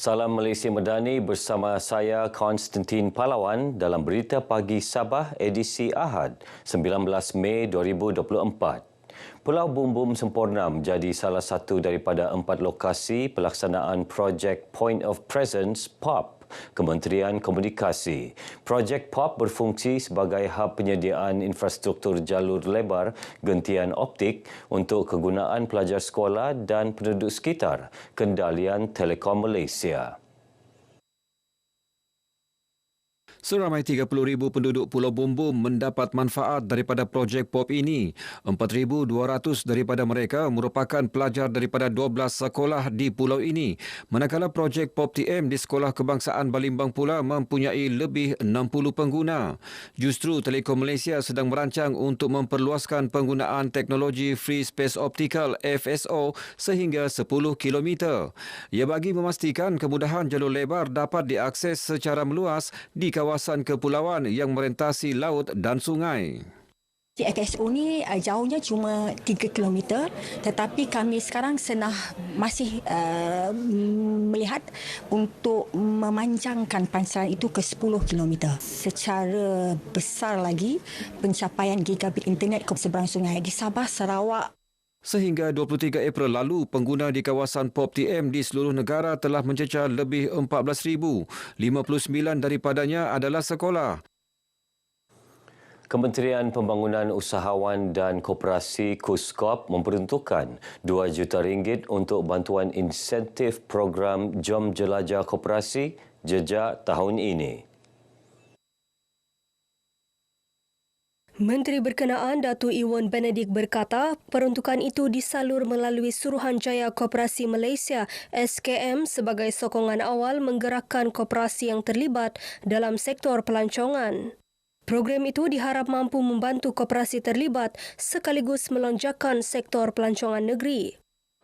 Salam Malaysia Medani bersama saya Konstantin Palawan dalam Berita Pagi Sabah edisi Ahad 19 Mei 2024. Pulau Bumbum sempurna menjadi salah satu daripada 4 lokasi pelaksanaan projek Point of Presence POP Kementerian Komunikasi. Projek POP berfungsi sebagai hub penyediaan infrastruktur jalur lebar gentian optik untuk kegunaan pelajar sekolah dan penduduk sekitar Kendalian Telekom Malaysia. Seramai 30,000 penduduk Pulau Bumbum mendapat manfaat daripada projek POP ini. 4,200 daripada mereka merupakan pelajar daripada 12 sekolah di pulau ini. Manakala projek POP TM di Sekolah Kebangsaan Balimbang pula mempunyai lebih 60 pengguna. Justru Telekom Malaysia sedang merancang untuk memperluaskan penggunaan teknologi Free Space Optical FSO sehingga 10 km. Ia bagi memastikan kemudahan jalur lebar dapat diakses secara meluas di kawasan kepulauan yang merentasi laut dan sungai. FSO ni jauhnya cuma 3 km, tetapi kami sekarang masih melihat untuk memanjangkan pansaran itu ke 10 km. Secara besar lagi pencapaian gigabit internet ke seberang sungai di Sabah, Sarawak. Sehingga 23 April lalu, pengguna di kawasan POP TM di seluruh negara telah mencecah lebih 14,000. 59 daripadanya adalah sekolah. Kementerian Pembangunan Usahawan dan Koperasi KUSKOP memperuntukkan RM2 juta untuk bantuan insentif program Jom Jelajah Koperasi Jejak tahun ini. Menteri Berkenaan Datuk Ewan Benedict berkata peruntukan itu disalur melalui Suruhanjaya Koperasi Malaysia SKM sebagai sokongan awal menggerakkan koperasi yang terlibat dalam sektor pelancongan. Program itu diharap mampu membantu koperasi terlibat sekaligus melonjakkan sektor pelancongan negeri.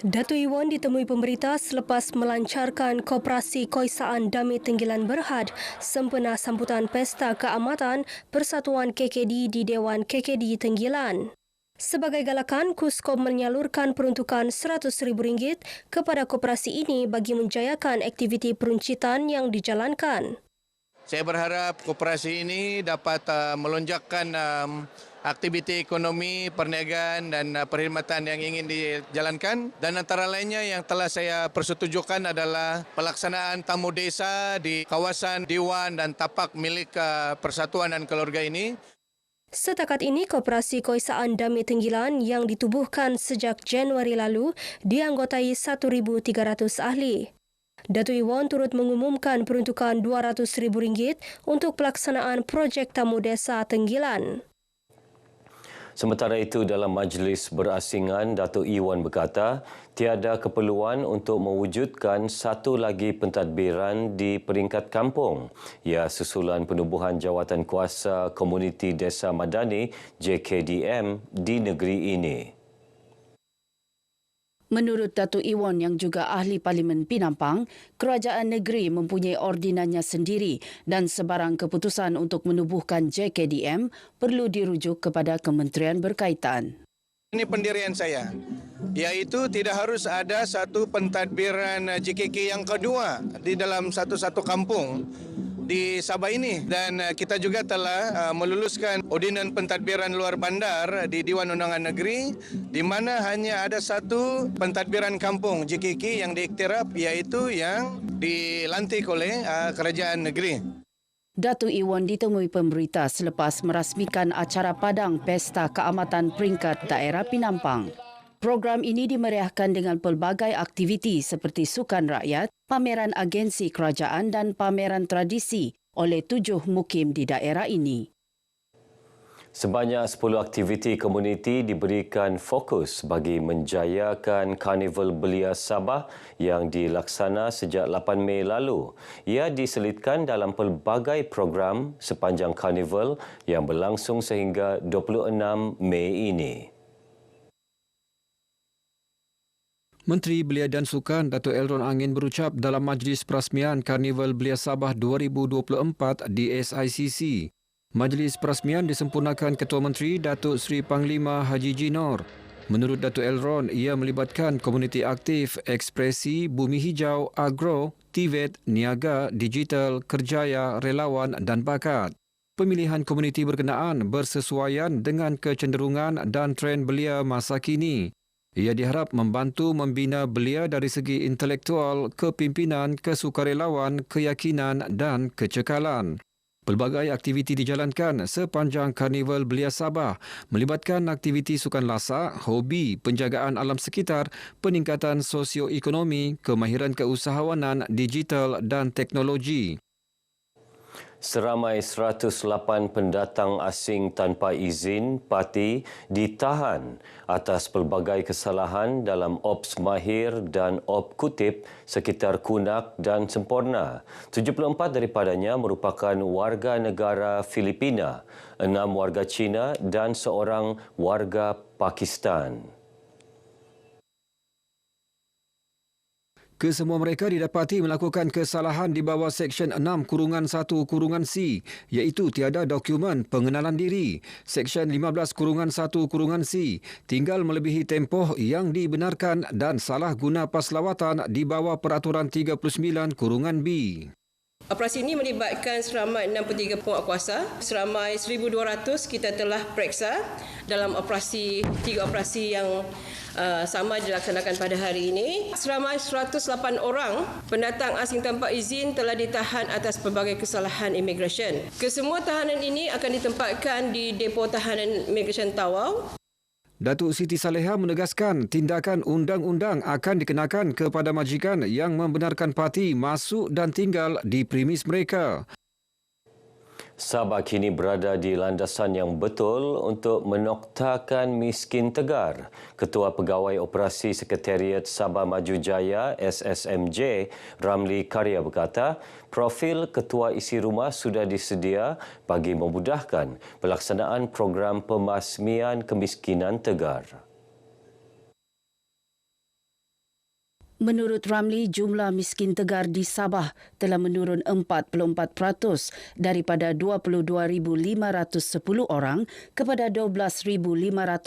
Datuk Ewan ditemui pemberita selepas melancarkan Koperasi Koisaan Dami Tenggilan Berhad sempena sambutan Pesta Keamatan Persatuan KKD di Dewan KKD Tenggilan. Sebagai galakan, KUSKOP menyalurkan peruntukan RM100,000 kepada koperasi ini bagi menjayakan aktiviti peruncitan yang dijalankan. Saya berharap koperasi ini dapat melonjakkan aktiviti ekonomi, perniagaan dan perkhidmatan yang ingin dijalankan. Dan antara lainnya yang telah saya persetujukan adalah pelaksanaan tamu desa di kawasan Diwan dan Tapak milik Persatuan dan Keluarga ini. Setakat ini, Koperasi Koisaan Dami Tenggilan yang ditubuhkan sejak Januari lalu dianggotai 1,300 ahli. Datuk Ewan turut mengumumkan peruntukan RM200,000 untuk pelaksanaan projek tamu desa Tenggilan. Sementara itu, dalam majlis berasingan, Datuk Ewan berkata tiada keperluan untuk mewujudkan satu lagi pentadbiran di peringkat kampung. Ia susulan penubuhan Jawatan Kuasa Komuniti Desa Madani JKDM di negeri ini. Menurut Datuk Ewan yang juga ahli Parlimen Pinampang, kerajaan negeri mempunyai ordinannya sendiri dan sebarang keputusan untuk menubuhkan JKDM perlu dirujuk kepada kementerian berkaitan. Ini pendirian saya, iaitu tidak harus ada satu pentadbiran JKK yang kedua di dalam satu-satu kampung di Sabah ini, dan kita juga telah meluluskan ordinan pentadbiran luar bandar di Dewan Undangan Negeri di mana hanya ada satu pentadbiran kampung JKK yang diiktiraf, iaitu yang dilantik oleh kerajaan negeri. Datuk Ewan ditemui pemberita selepas merasmikan acara padang Pesta Keamatan Peringkat Daerah Pinampang. Program ini dimeriahkan dengan pelbagai aktiviti seperti sukan rakyat, pameran agensi kerajaan dan pameran tradisi oleh 7 mukim di daerah ini. Sebanyak 10 aktiviti komuniti diberikan fokus bagi menjayakan Karnival Belia Sabah yang dilaksana sejak 8 Mei lalu. Ia diselitkan dalam pelbagai program sepanjang Karnival yang berlangsung sehingga 26 Mei ini. Menteri Belia dan Sukan Datuk Elron Angin berucap dalam majlis perasmian Karnival Belia Sabah 2024 di SICC. Majlis perasmian disempurnakan Ketua Menteri Datuk Seri Panglima Haji Jinor. Menurut Datuk Elron, ia melibatkan komuniti aktif, ekspresi, bumi hijau, agro, TVET, niaga, digital, kerjaya, relawan dan bakat. Pemilihan komuniti berkenaan bersesuaian dengan kecenderungan dan trend belia masa kini. Ia diharap membantu membina belia dari segi intelektual, kepimpinan, kesukarelawan, keyakinan dan kecekalan. Pelbagai aktiviti dijalankan sepanjang Karnival Belia Sabah melibatkan aktiviti sukan lasak, hobi, penjagaan alam sekitar, peningkatan sosioekonomi, kemahiran keusahawanan, digital dan teknologi. Seramai 108 pendatang asing tanpa izin parti ditahan atas pelbagai kesalahan dalam Ops Mahir dan Op Kutip sekitar Kunak dan Semporna. 74 daripadanya merupakan warga negara Filipina, 6 warga Cina dan seorang warga Pakistan. Kesemua mereka didapati melakukan kesalahan di bawah Seksyen 6-1-C iaitu tiada dokumen pengenalan diri. Seksyen 15-1-C tinggal melebihi tempoh yang dibenarkan dan salah guna pas lawatan di bawah Peraturan 39-B. Operasi ini melibatkan seramai 63 penguatkuasa. Seramai 1,200 kita telah periksa dalam tiga operasi yang sama dilaksanakan pada hari ini. Seramai 108 orang pendatang asing tanpa izin telah ditahan atas pelbagai kesalahan imigresen. Kesemua tahanan ini akan ditempatkan di depo tahanan imigresen Tawau. Datuk Siti Saleha menegaskan tindakan undang-undang akan dikenakan kepada majikan yang membenarkan parti masuk dan tinggal di premis mereka. Sabah kini berada di landasan yang betul untuk menoktakan miskin tegar. Ketua Pegawai Operasi Sekretariat Sabah Maju Jaya SSMJ, Ramli Karya berkata, profil ketua isi rumah sudah disedia bagi memudahkan pelaksanaan program pemasmian kemiskinan tegar. Menurut Ramli, jumlah miskin tegar di Sabah telah menurun 44% daripada 22,510 orang kepada 12,555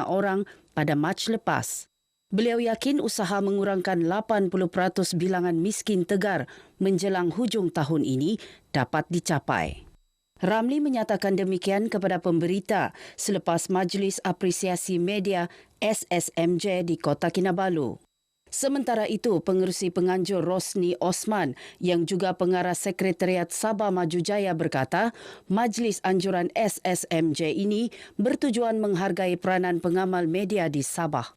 orang pada Mac lepas. Beliau yakin usaha mengurangkan 80% bilangan miskin tegar menjelang hujung tahun ini dapat dicapai. Ramli menyatakan demikian kepada pemberita selepas Majlis Apresiasi Media SSMJ di Kota Kinabalu. Sementara itu, Pengerusi Penganjur Rosni Osman yang juga pengarah Sekretariat Sabah Maju Jaya berkata, Majlis Anjuran SSMJ ini bertujuan menghargai peranan pengamal media di Sabah.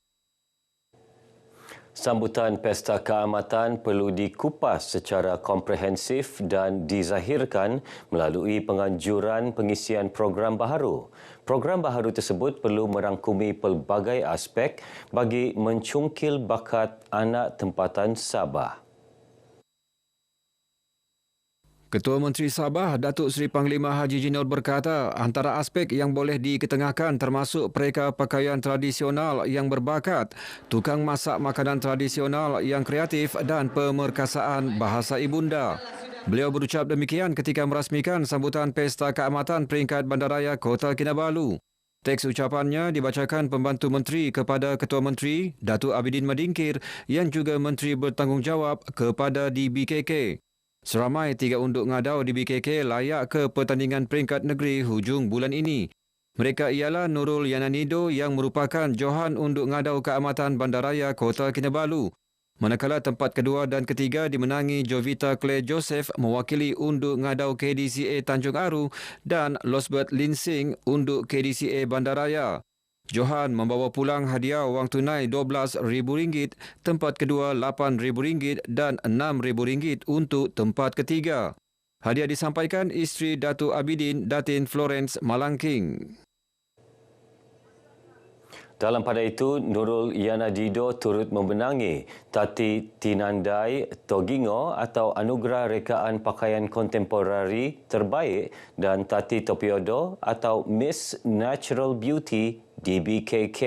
Sambutan Pesta Keamatan perlu dikupas secara komprehensif dan dizahirkan melalui penganjuran pengisian program baharu. Program baharu tersebut perlu merangkumi pelbagai aspek bagi mencungkil bakat anak tempatan Sabah. Ketua Menteri Sabah, Datuk Seri Panglima Haji Jinul berkata, antara aspek yang boleh diketengahkan termasuk pereka pakaian tradisional yang berbakat, tukang masak makanan tradisional yang kreatif dan pemerkasaan bahasa ibunda. Beliau berucap demikian ketika merasmikan sambutan Pesta Keamatan peringkat Bandaraya Kota Kinabalu. Teks ucapannya dibacakan Pembantu Menteri kepada Ketua Menteri, Datuk Abidin Madingkir yang juga Menteri bertanggungjawab kepada DBKK. Seramai 3 unduk ngadau di BKK layak ke pertandingan peringkat negeri hujung bulan ini. Mereka ialah Nurul Yananido yang merupakan Johan Unduk Ngadau Keamatan Bandaraya Kota Kinabalu. Manakala tempat kedua dan ketiga dimenangi Jovita Claire Joseph mewakili Unduk Ngadau KDCA Tanjung Aru dan Losbert Linsing Unduk KDCA Bandaraya. Johan membawa pulang hadiah wang tunai RM12,000, tempat kedua RM8,000 dan RM6,000 untuk tempat ketiga. Hadiah disampaikan isteri Datuk Abidin, Datin Florence Malangking. Dalam pada itu, Nurul Yanadido turut membenangi Tati Tinandai Togingo atau Anugerah Rekaan Pakaian Kontemporari Terbaik dan Tati Topiodo atau Miss Natural Beauty DBKK.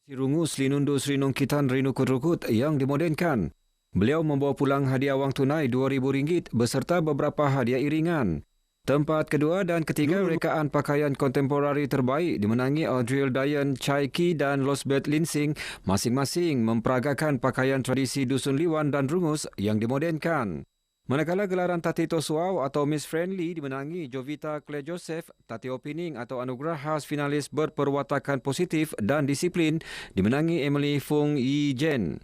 Rungu Slinundu Sri Nongkitan Rinu Kudrukut yang dimodenkan. Beliau membawa pulang hadiah wang tunai RM2,000 beserta beberapa hadiah iringan. Tempat kedua dan ketiga rekaan pakaian kontemporari terbaik dimenangi Audrey Dayan Chaiki dan Losbeth Linsing, masing-masing memperagakan pakaian tradisi Dusun Liwan dan Rungus yang dimodenkan. Manakala gelaran Tati Tosuau atau Miss Friendly dimenangi Jovita Claire Joseph, Tati Opining atau anugerah khas finalis berperwatakan positif dan disiplin dimenangi Emily Fung Yi Jen.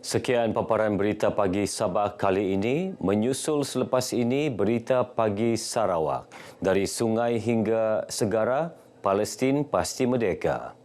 Sekian paparan berita pagi Sabah kali ini. Menyusul selepas ini berita pagi Sarawak. Dari sungai hingga segara, Palestin pasti merdeka.